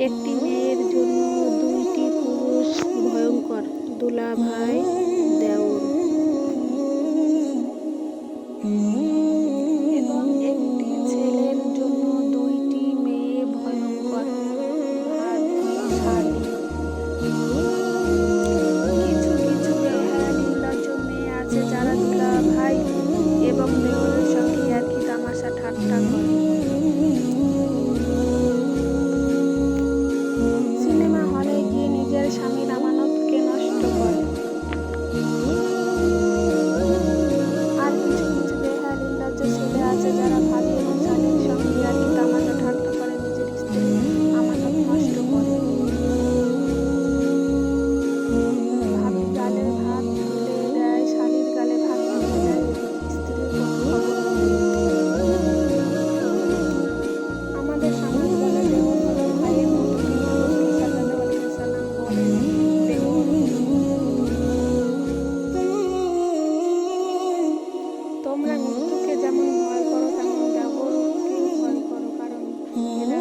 একটি মেয়ের জন্য দুইটি পুরুষ ভয়ঙ্কর, দুলাভাই, দেওর। এবং একটি ছেলের জন্য দুইটি মেয়ে ভয়ঙ্কর, ভাবি, শালী। কিছু কিছু বেহায়া নির্লজ্জ মেয়ে আছে যারা দুলাভাই এবং দেওরের সঙ্গে ইয়ার্কি তামাশা ঠাট্টা করে। সিনেমা হলে গিয়ে নিজের স্বামীর আমানতকে নষ্ট করে। আর কিছু কিছু বেহায়া নির্লজ্জ ছেলে আছে যারা ভাবি এবং শালীর সঙ্গে ইয়ার্কি তামাশা ঠাট্টা করে নিজের স্ত্রীর আমানত নষ্ট করে। ভাবি গালে ভাত তুলে দেয়, শালীর গালে ভাত তুলে দেয়, এদিকে স্ত্রীর কোনো খবর নেই। আমাদের সমাজ বলে দেওর হলো ভাইয়ের মতো, কিন্তু রাসূল সাল্লাল্লাহু আলাইহি ওয়াসাল্লাম বলেন দেওর তোমরা মৃত্যুকে যেমন ভয় করো তেমন দেওরকেও ভয় করো, কারণ এরা